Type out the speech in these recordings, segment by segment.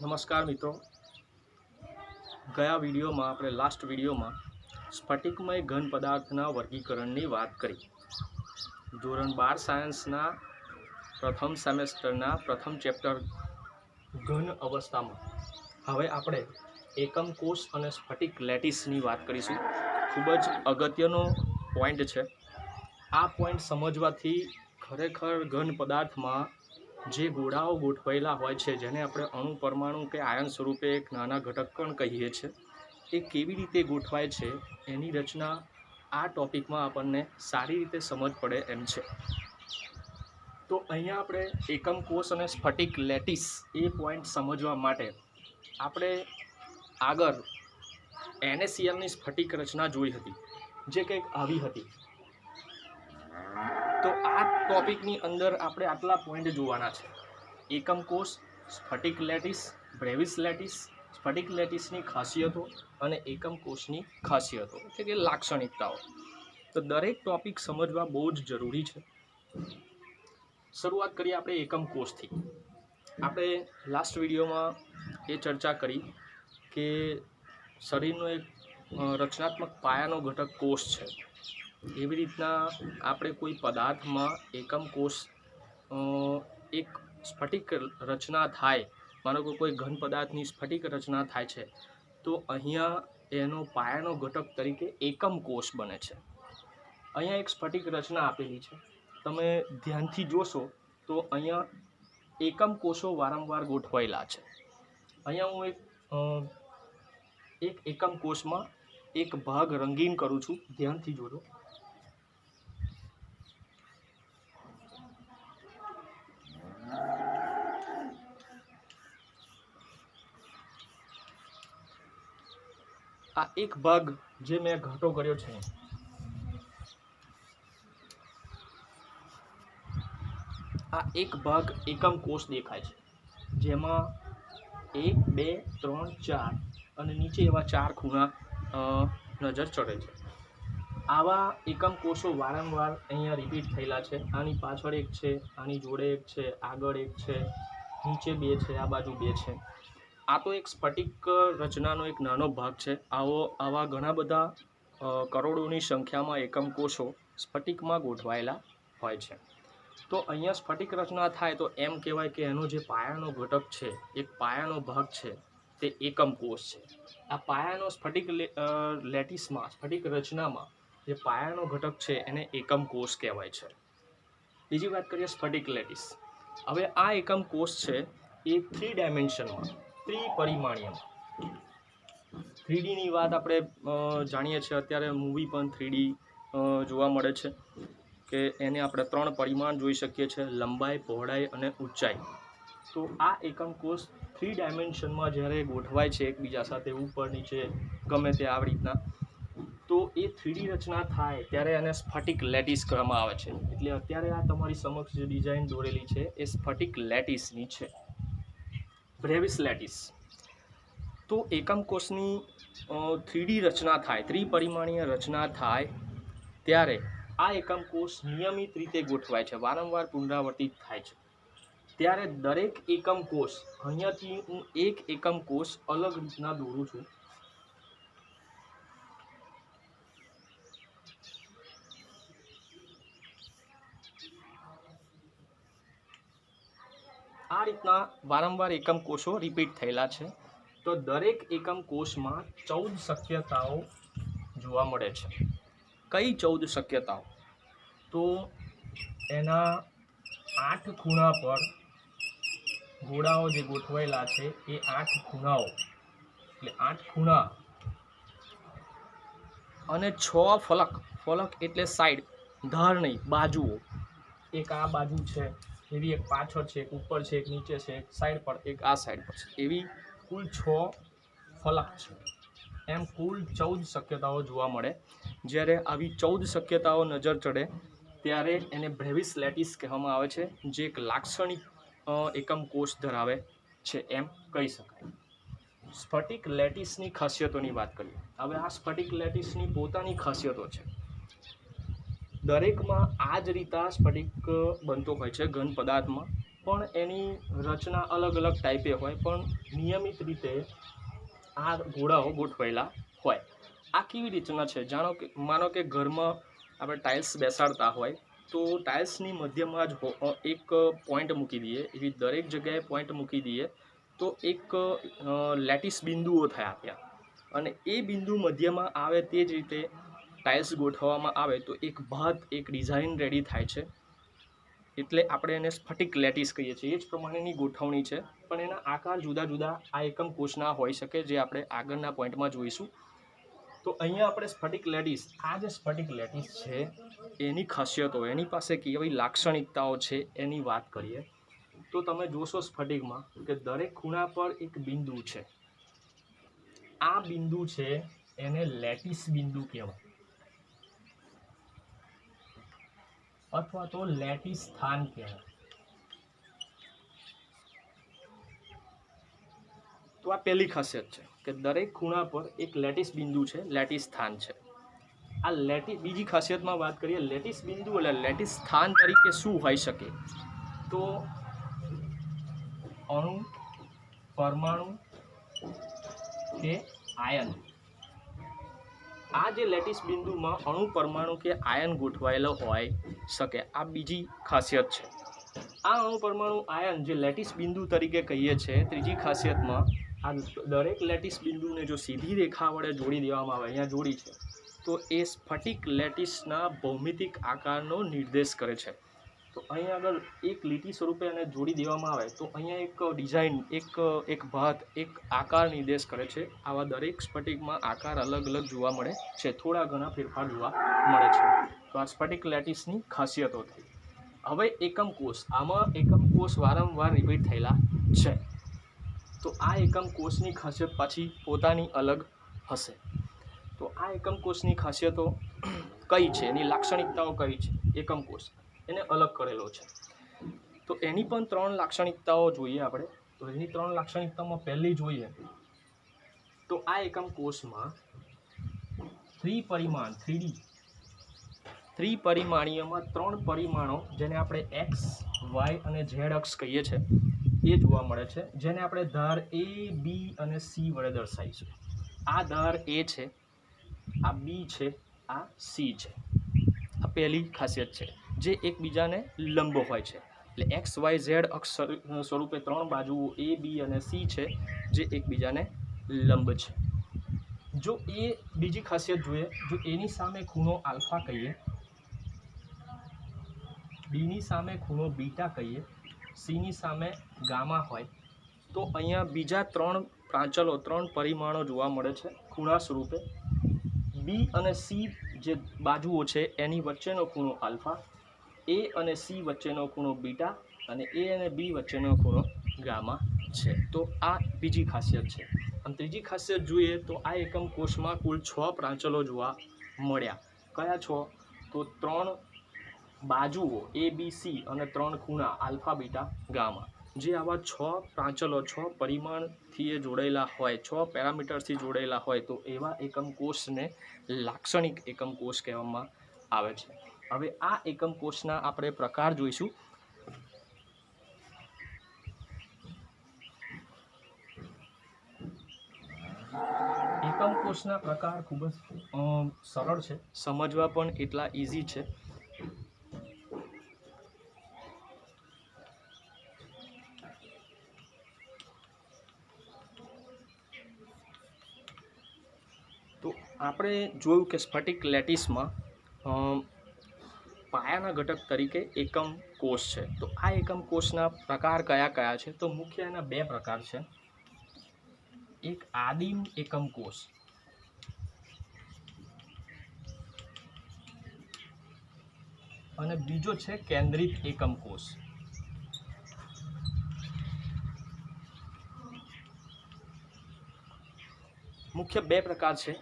નમસ્કાર મિત્રો, ગયા વિડીયોમાં આપણે લાસ્ટ વિડીયોમાં સ્ફટિકમય ઘન પદાર્થના વર્ગીકરણની વાત કરી. ધોરણ 12 સાયન્સના પ્રથમ સેમેસ્ટરના પ્રથમ ચેપ્ટર ઘન અવસ્થામાં હવે આપણે એકમ કોષ અને સ્ફટિક લેટિસની વાત કરીશું. ખૂબ જ અગત્યનો પોઈન્ટ છે. આ પોઈન્ટ સમજવાથી ખરેખર ઘન પદાર્થમાં જે ગોળાઓ ગોઠવાયેલા હોય છે, જેને આપણે અણુ પરમાણુ કે આયન સ્વરૂપે એક નાના ઘટક પણ કહીએ છીએ, એ કેવી રીતે ગોઠવાય છે એની રચના આ ટૉપિકમાં આપણને સારી રીતે સમજ પડે એમ છે. તો અહીંયા આપણે એકમ કોષ અને સ્ફટિક લેટિસ એ પોઈન્ટ સમજવા માટે આપણે આગળ NaClની સ્ફટિક રચના જોઈ હતી, જે કંઈક આવી હતી. તો આ ટોપિકની અંદર આપણે આટલા પોઈન્ટ જોવાના છે: એકમ કોષ, સ્ફટિક લેટિસ, બ્રેવિસ લેટિસ, સ્ફટિક લેટિસની ખાસિયતો અને એકમ કોષની ખાસિયતો એટલે કે લાક્ષણિકતાઓ. તો દરેક ટોપિક સમજવા બહુ જ જરૂરી છે. શરૂઆત કરીએ આપણે એકમ કોષથી. આપણે લાસ્ટ વિડીયોમાં એ ચર્ચા કરી કે શરીરનો એક રચનાત્મક પાયાનો ઘટક કોષ છે. એવી રીતના આપણે કોઈ પદાર્થમાં એકમ કોષ એક સ્ફટિક રચના થાય, માનો કે કોઈ ઘન પદાર્થની સ્ફટિક રચના થાય છે, તો અહીંયા એનો પાયાનો ઘટક તરીકે એકમ કોષ બને છે. અહીંયા એક સ્ફટિક રચના આપેલી છે. તમે ધ્યાનથી જોશો તો અહીંયા એકમ કોષો વારંવાર ગોઠવાયેલા છે. અહીંયા હું એક એકમ કોષમાં એક ભાગ રંગીન કરું છું, ધ્યાનથી જોજો. આ એક ભાગ જે મેં ઘાટો કર્યો છે, આ એક ભાગ એકમ કોષ દેખાય છે, જેમાં 1, 2, 3, 4 અને નીચે એવા 4 ખૂણા નજર ચડે છે. આવા એકમ કોષો વારંવાર અહીંયા રિપીટ થયેલા છે. આની પાછળ એક છે, આની જોડે એક છે, આગળ એક છે, નીચે 2 છે, આ બાજુ 2 છે. આ તો એક સ્ફટિક રચનાનો એક નાનો ભાગ છે. આવા ઘણા બધા કરોડોની સંખ્યામાં એકમ કોષો સ્ફટિકમાં ગોઠવાયેલા હોય છે. તો અહીંયા સ્ફટિક રચના થાય તો એમ કહેવાય કે એનો જે પાયાનો ઘટક છે, એક પાયાનો ભાગ છે, તે એકમ કોષ છે. આ પાયાનો સ્ફટિક લેટિસમાં, સ્ફટિક રચનામાં જે પાયાનો ઘટક છે એને એકમ કોષ કહેવાય છે. બીજી વાત કરીએ સ્ફટિક લેટિસ. હવે આ એકમ કોષ છે એ 3 ડાયમેન્શનમાં, ત્રિપરિમાણીયમાં. 3Dની વાત આપણે જાણીએ છીએ. અત્યારે મૂવી પણ 3D જોવા મળે છે કે એને આપણે 3 પરિમાણ જોઈ શકીએ છીએ: લંબાઈ, પહોળાઈ અને ઊંચાઈ. તો આ એકમ કોષ 3 ડાયમેન્શનમાં જ્યારે ગોઠવાય છે એકબીજા સાથે, ઉપર નીચે ગમે તે આવી રીતના, તો એ 3D રચના થાય ત્યારે એને સ્ફટિક લેટિસ કહેવામાં આવે છે. એટલે અત્યારે આ તમારી સમક્ષ જે ડિઝાઇન દોરેલી છે એ સ્ફટિક લેટિસની છે. Bravais lattice. તો એકમ કોષની 3D રચના થાય, ત્રિપરિમાણીય રચના થાય ત્યારે આ એકમ કોષ નિયમિત રીતે ગોઠવાય છે, વારંવાર પુનરાવર્તિત થાય છે. ત્યારે દરેક એકમ કોષ, અહીંયાથી હું એક એકમ કોષ અલગ રીતના દોરું છું. આ રીતના વારંવાર એકમ કોષો રિપીટ થયેલા છે. તો દરેક એકમ કોષમાં 14 શક્યતાઓ જોવા મળે છે. કઈ 14 શક્યતાઓ? તો એના 8 ખૂણા પર ગોળાઓ જે ગોઠવાયેલા છે એ 8 ખૂણાઓ, એટલે 8 ખૂણા અને 6 ફલક. ફલક એટલે સાઈડ, ધાર નહીં, બાજુઓ. એક આ બાજુ છે, એવી એક પાછળ છે, એક ઉપર છે, એક નીચે છે, એક સાઈડ પર, એક આ સાઈડ પર છે. એવી કુલ 6 ફલક છે. એમ કુલ 14 શક્યતાઓ જોવા મળે. જ્યારે આવી 14 શક્યતાઓ નજર ચડે ત્યારે એને બ્રેવિસ લેટિસ કહેવામાં આવે છે, જે એક લાક્ષણિક એકમ કોષ ધરાવે છે એમ કહી શકાય. સ્ફટિક લેટિસની ખાસિયતોની વાત કરીએ. હવે આ સ્ફટિક લેટિસની પોતાની ખાસિયતો છે. દરેકમાં આ જ રીતે સ્ફટિક બનતો હોય છે ઘન પદાર્થમાં. પણ એની રચના અલગ અલગ ટાઈપે હોય, પણ નિયમિત રીતે આ ઘોડાઓ ગોઠવાયેલા હોય. આ કેવી રીતના છે જાણો કે માનો કે ઘરમાં આપણે ટાઇલ્સ બેસાડતા હોય તો ટાઇલ્સની મધ્યમાં જ એક પોઈન્ટ મૂકી દઈએ, એવી દરેક જગ્યાએ પોઈન્ટ મૂકી દઈએ તો એક લેટિસ બિંદુઓ થયા ત્યાં, અને એ બિંદુ મધ્યમાં આવે તે જ રીતે ટાઇલ્સ ગોઠવવામાં આવે તો એક ભાત એક ડિઝાઇન રેડી થાય છે. એટલે આપણે એને સ્ફટિક લેટિસ કહીએ છીએ. એ જ પ્રમાણેની ગોઠવણી છે, પણ એના આકાર જુદા જુદા આ એકમ કોષના હોઈ શકે, જે આપણે આગળના પોઈન્ટમાં જોઈશું. તો અહીંયા આપણે સ્ફટિક લેટિસ, આ જે સ્ફટિક લેટિસ છે એની ખાસિયતો, એની પાસે કેવી લાક્ષણિકતાઓ છે એની વાત કરીએ તો તમે જોશો સ્ફટિકમાં કે દરેક ખૂણા પર એક બિંદુ છે. આ બિંદુ છે એને લેટિસ બિંદુ કહેવાય, અથવા તો લેટિસ સ્થાન કહેવાય. તો આ પહેલી ખાસિયત છે કે દરેક ખૂણા પર એક લેટિસ બિંદુ છે, લેટિસ સ્થાન છે. આ બીજી ખાસિયતમાં વાત કરીએ, લેટિસ બિંદુ એટલે લેટિસ સ્થાન તરીકે શું હોઈ શકે, તો અણુ, પરમાણુ કે આયન. આ જે લેટિસ બિંદુમાં અણુ, પરમાણુ કે આયન ગોઠવાયેલો હોય શકે, આ બીજી ખાસિયત છે. આ અણુ, પરમાણુ, આયન જે લેટિસ બિંદુ તરીકે કહીએ છીએ, ત્રીજી ખાસિયતમાં આ દરેક લેટિસ બિંદુને જો સીધી રેખા વડે જોડી દેવામાં આવે, અહીંયા જોડી છે, તો એ સ્ફટિક લેટિસના ભૌમિતિક આકારનો નિર્દેશ કરે છે. તો અહીંયા આગળ એક લીટી સ્વરૂપે એને જોડી દેવામાં આવે તો અહીંયા એક ડિઝાઇન, એક ભાત, એક આકાર નિર્દેશ કરે છે. આવા દરેક સ્ફટિકમાં આકાર અલગ અલગ જોવા મળે છે, થોડા ઘણા ફેરફાર જોવા મળે છે. તો આ સ્ફટિક લેટિસની ખાસિયતો થઈ. હવે એકમ કોષ, આમાં એકમ કોષ વારંવાર રિપીટ થયેલા છે. તો આ એકમ કોષની ખાસિયત પાછી પોતાની અલગ હશે. તો આ એકમ કોષની ખાસિયતો કઈ છે, એની લાક્ષણિકતાઓ કઈ છે, એકમ કોષ એને અલગ કરેલો છે. તો એની પણ 3 લાક્ષણિકતાઓ જોઈએ આપણે. તો એની 3 લાક્ષણિકતામાં પહેલી જોઈએ તો આ એકમ કોષમાં ત્રિપરિમાણીયમાં 3 પરિમાણો, જેને આપણે એક્સ, વાય અને ઝેડ અક્ષ કહીએ છીએ, એ જોવા મળે છે, જેને આપણે ધાર એ, બી અને સી વડે દર્શાવીશું. આ ધાર એ છે, આ બી છે, આ સી છે. આ પહેલી ખાસિયત છે, જે એકબીજાને લંબ હોય છે. એટલે એક્સ, વાય, ઝેડ અક્ષ સ્વરૂપે 3 બાજુઓ એ, બી અને સી છે, જે એકબીજાને લંબ છે. જો એ બીજી ખાસિયત જોઈએ, જો એની સામે ખૂણો આલ્ફા કહીએ, બીની સામે ખૂણો બીટા કહીએ, સીની સામે ગામા હોય, તો અહીંયા બીજા 3 પ્રાંચલો, 3 પરિમાણો જોવા મળે છે ખૂણા સ્વરૂપે. બી અને સી જે બાજુઓ છે એની વચ્ચેનો ખૂણો આલ્ફા, એ અને સી વચ્ચેનો ખૂણો બીટા, અને એ અને બી વચ્ચેનો ખૂણો ગામા છે. તો આ બીજી ખાસિયત છે. અને ત્રીજી ખાસિયત જોઈએ તો આ એકમ કોષમાં કુલ 6 પ્રાંચલો જોવા મળ્યા. કયા 6? તો 3 બાજુઓ એ, બી, સી અને 3 ખૂણા આલ્ફા, બીટા, ગામા. જે આવા 6 પ્રાંચલો 6 પરિમાણથી જોડાયેલા હોય, 6 પેરામીટર્સથી જોડાયેલા હોય, તો એવા એકમ કોષને લાક્ષણિક એકમ કોષ કહેવામાં આવે છે. હવે આ એકમ કોષના આપણે પ્રકાર જોઈશું. એકમ કોષના પ્રકાર ખૂબ જ સરળ છે, સમજવા પણ એટલા ઇઝી છે. તો આપણે જોયું કે સ્ફટિક લેટિસમાં પાયાના ઘટક તરીકે એકમ કોષ છે. તો આ એકમ કોષના પ્રકાર કયા કયા છે? તો મુખ્ય એના 2 પ્રકાર છે. એક આદિમ એકમ કોષ અને બીજો છે કેન્દ્રિત એકમ કોષ. મુખ્ય 2 પ્રકાર છે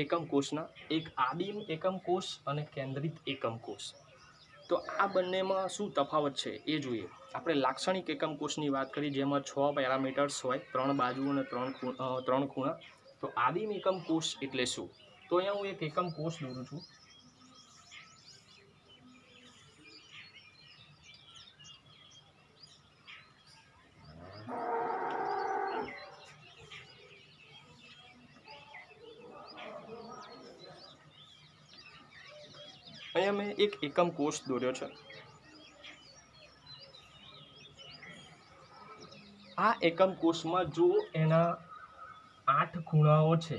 એકમ કોષના, એક આદિમ એકમ કોષ અને કેન્દ્રિત એકમ કોષ. તો આ બંનેમાં શું તફાવત છે એ જોઈએ. આપણે લાક્ષણિક એકમ કોષની વાત કરી, જેમાં 6 પેરામીટર્સ હોય, 3 બાજુ અને 3 ખૂણા. તો આદિમ એકમ કોષ એટલે શું? તો અહીંયા હું એક એકમ કોષ દોરું છું. અહીંયા મેં એક એકમ કોષ દોર્યો છે। આ એકમ કોષમાં જો એના 8 ખૂણાઓ છે,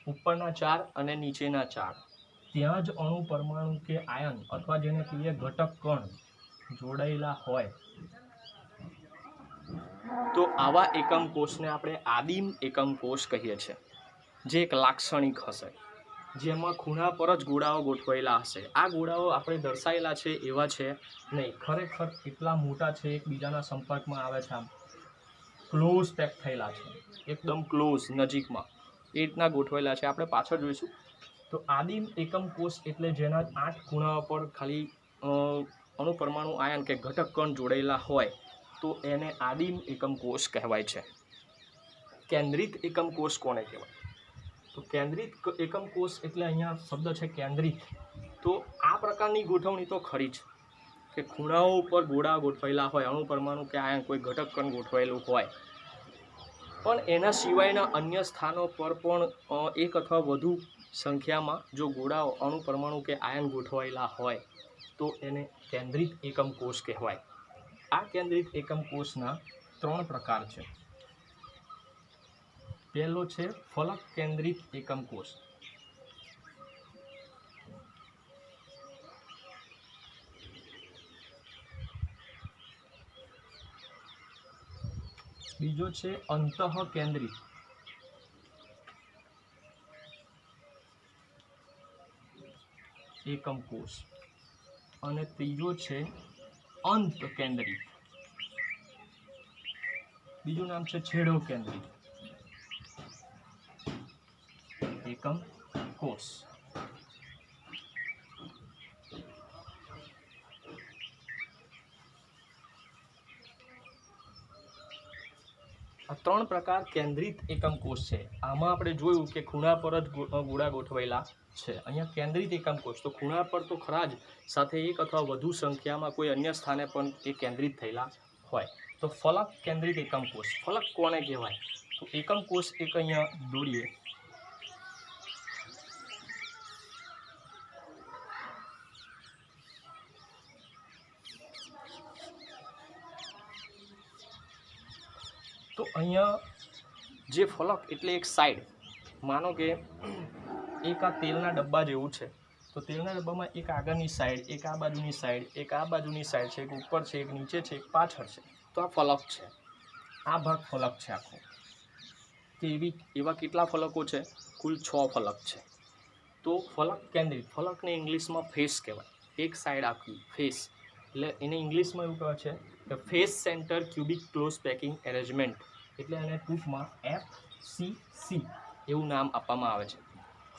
ઉપરના 4 અને નીચેના 4, ત્યાં જ અણુ પરમાણુ કે આયન અથવા જેને કહીએ ઘટક કણ જોડાયેલા હોય તો આવા એકમ કોષને આપણે આદિમ એકમ કોષ કહીએ છીએ, જે એક લાક્ષણિક હશે, જેમાં ખૂણા પર જ ગોળાઓ ગોઠવાયેલા હશે। આ ગોળાઓ આપણે દર્શાવેલા છે એવા છે નહીં, ખરેખર એટલા મોટા છે, એકબીજાના સંપર્કમાં આવે છે, આમ ક્લોઝ પેક થયેલા છે, એકદમ ક્લોઝ નજીકમાં એ રીતના ગોઠવાયેલા છે, આપણે પાછળ જોઈશું। તો આદિમ એકમ કોષ એટલે જેના 8 ખૂણાઓ પર ખાલી અણુ પરમાણુ આયન કે ઘટક કણ જોડાયેલા હોય તો એને આદિમ એકમ કોષ કહેવાય છે। કેન્દ્રિત એકમ કોષ કોને કહેવાય? તો કેન્દ્રિત એકમ કોષ એટલે અહીંયા શબ્દ છે કેન્દ્રિત। તો આ પ્રકારની ગોઠવણી તો ખરી જ કે ખૂણાઓ ઉપર ગોળા ગોઠવાયેલા હોય, અણુ પરમાણુ કે આયન કોઈ ઘટક કણ ગોઠવાયેલું હોય, પણ એના સિવાયના અન્ય સ્થાનો પર પણ એક અથવા વધુ સંખ્યામાં જો ગોળાઓ અણુ પરમાણુ કે આયન ગોઠવાયેલા હોય તો એને કેન્દ્રિત એકમ કોષ કહેવાય। આ કેન્દ્રિત એકમ કોષના 3 પ્રકાર છે। પહેલો છે ફલક કેન્દ્રિત એકમ કોષ, બીજો છે અંતઃકેન્દ્રિત, એકમ કોષ, અને ત્રીજો છે અંતકેન્દ્રિત, બીજું નામ છે છેડો કેન્દ્રિત એકમ કોષ। આ 3 પ્રકાર કેન્દ્રિત એકમ કોષ છે। આમાં આપણે જોયું કે ખૂણા પર જ ગોળા ગોઠવાયેલા છે। અહીંયા કેન્દ્રિત એકમ કોષ તો ખૂણા પર તો ખરા જ, સાથે એક અથવા વધુ સંખ્યામાં કોઈ અન્ય સ્થાને પણ એ કેન્દ્રિત થયેલા હોય। તો ફલક કેન્દ્રિત એકમ કોષ, ફલક કોને કહેવાય? તો એકમ કોષ એક અહીંયા દોરીએ, તો અહીંયા જે ફલક એટલે એક સાઈડ, માનો કે એક આ તેલના ડબ્બા જેવું છે, તો તેલના ડબ્બામાં એક આગળની સાઈડ, એક આ બાજુની સાઈડ, એક આ બાજુની સાઈડ છે, એક ઉપર છે, એક નીચે છે, એક પાછળ છે, તો આ ફલક છે, આ ભાગ ફલક છે આખો। તો એવા કેટલા ફલકો છે? કુલ 6 ફલક છે। તો ફલક કેન્દ્રિત, ફલકને ઇંગ્લિશમાં ફેસ કહેવાય, એક સાઈડ આખી ફેસ, એટલે એને ઇંગ્લિશમાં એવું કહે છે કે face centre cubic close packing arrangement, એટલે એને ટૂંકમાં FCC એવું નામ આપવામાં આવે છે।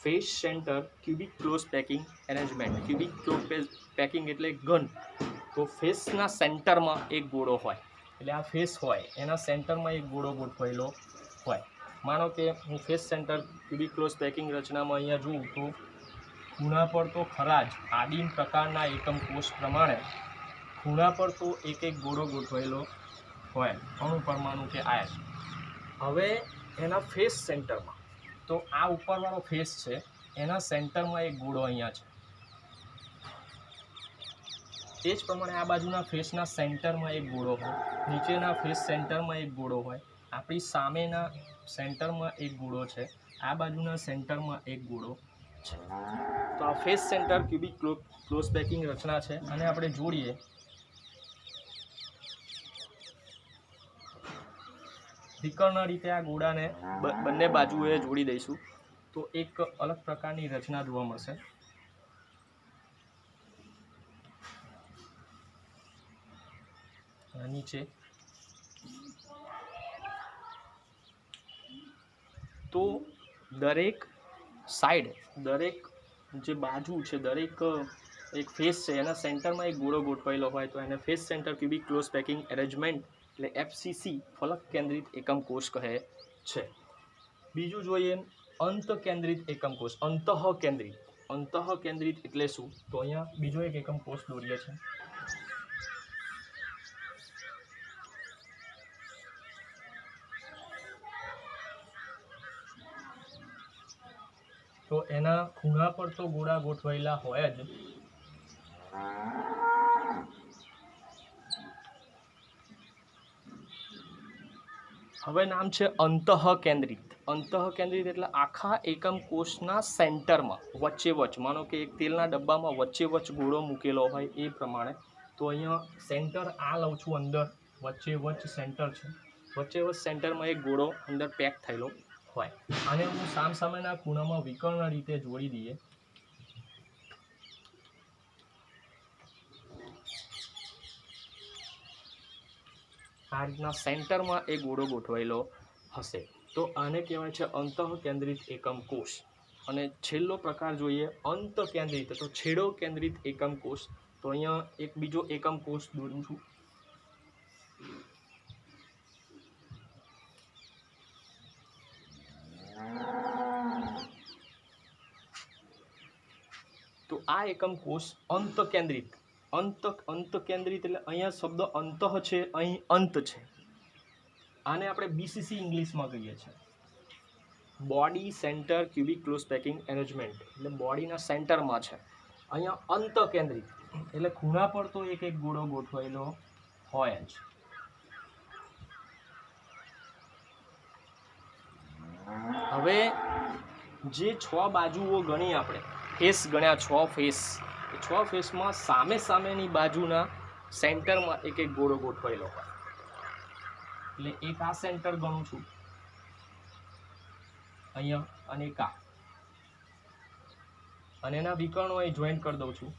Face centre cubic close packing arrangement, cubic close packing એટલે ઘન, તો ફેસના સેન્ટરમાં એક ગોળો હોય, એટલે આ ફેસ હોય એના સેન્ટરમાં એક ગોળો ગોઠવાયેલો હોય। માનો કે હું face centre cubic close packing રચનામાં અહીંયા જોઉં તો ખૂણા પર તો ખરા જ આદિમ પ્રકારના એકમ કોષ પ્રમાણે ખૂણા પર તો એક એક ગોળો ગોઠવાયેલો હોય, અણુ પરમાણુ કે આયન। હવે એના ફેસ સેન્ટરમાં, તો આ ઉપરવાળો ફેસ છે એના સેન્ટરમાં એક ગોળો અહીંયા છે, તે જ પ્રમાણે આ બાજુના ફેસના સેન્ટરમાં એક ગોળો હોય, નીચેના ફેસ સેન્ટરમાં એક ગોળો હોય, આપણી સામેના સેન્ટરમાં એક ગોળો છે, આ બાજુના સેન્ટરમાં એક ગોળો છે। તો આ face centre cubic close packing રચના છે, અને આપણે જોડીએ ત્રિકોણના રીતે આ ગોળાને બંને બાજુએ જોડી દઈશું તો એક અલગ પ્રકારની રચના જોવા મળશે। નીચે તો દરેક સાઈડ, દરેક જે બાજુ છે, દરેક એક ફેસ છે એના સેન્ટરમાં એક ગોળો ગોઠવાયેલો હોય તો એને face centre cubic close packing arrangement એટલે FCC ફલક કેન્દ્રિત એકમ કોષ કહે છે। બીજું જોઈએ અંત કેન્દ્રિત એકમ કોષ, અંતઃકેન્દ્રિત। અંતઃકેન્દ્રિત એટલે શું? તો અહીંયા બીજો એક એકમ કોષ દોરીએ છે, તો એના ખૂણા પર તો ગોળા ગોઠવાયેલા હોય જ, હવે નામ છે અંતઃકેન્દ્રિત. અંતઃકેન્દ્રિત એટલે આખા એકમ કોષના સેન્ટરમાં વચ્ચે વચ્ચ, માનો કે એક તેલના ડબ્બામાં વચ્ચે વચ્ચ ગોળો મૂકેલો હોય એ પ્રમાણે. તો અહીંયા સેન્ટર આ લઉં છું અંદર, વચ્ચે વચ્ચ સેન્ટર છે, વચ્ચે વચ્ચ સેન્ટરમાં એક ગોળો અંદર પેક થયેલો હોય. અને હું સામસામેના ખૂણામાં વિકર્ણ રીતે જોડી દઈએ. આ રીતના સેન્ટરમાં એ ગોળો ગોઠવાયેલો હશે. તો આને કહેવાય છે અંતઃકેન્દ્રિત એકમ કોષ. અને છેલ્લો પ્રકાર જોઈએ અંતકેન્દ્રિત, તો છેડો કેન્દ્રિત એકમ કોષ. તો અહીંયા એક બીજો એકમ કોષ દોરું છું. તો આ એકમ કોષ અંતકેન્દ્રિત. અંતકેન્દ્રિત એટલે અહીંયા શબ્દ અંતઃ છે, અહીં અંત છે. આને આપણે BCC ઇંગ્લિશમાં કહીએ છીએ, body centre cubic close packing arrangement. એટલે બોડીના સેન્ટરમાં છે. અહીંયા અંતકેન્દ્રિત એટલે ખૂણા પર તો એક એક ગોળો ગોઠવાયેલો હોય જ. હવે જે 6 બાજુઓ ગણી આપણે, ફેસ ગણ્યા 6 ફેસ, એ 6 ફેસમાં સામે સામેની બાજુના સેન્ટરમાં એક એક ગોળો ગોઠવાયેલો હોય. એટલે એક આ સેન્ટર ગણું છું અહીંયા, અને એક આ, અને એના વિકર્ણો અહીં જોઈન્ટ કરી દઉં છું.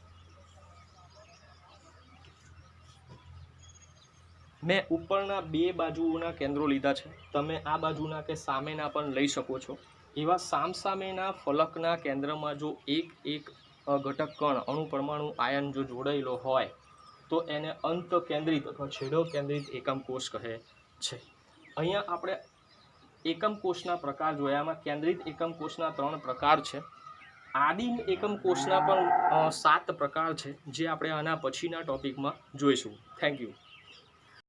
મેં ઉપરના 2 બાજુઓના કેન્દ્રો લીધા છે, તમે આ બાજુના કે સામેના પણ લઈ શકો છો. એવા સામસામેના ફલકના કેન્દ્રમાં જો એક એક ઘટક કણ, અણુ, પરમાણુ, આયન જો જોડાયેલો હોય તો એને અંતકેન્દ્રિત અથવા છેડો કેન્દ્રિત એકમ કોષ કહે છે. અહીંયા આપણે એકમ કોષના પ્રકાર જોયા. એમાં કેન્દ્રિત એકમ કોષના 3 પ્રકાર છે. આદિમ એકમ કોષના પણ 7 પ્રકાર છે, જે આપણે આના પછીના ટોપિકમાં જોઈશું. Thank you.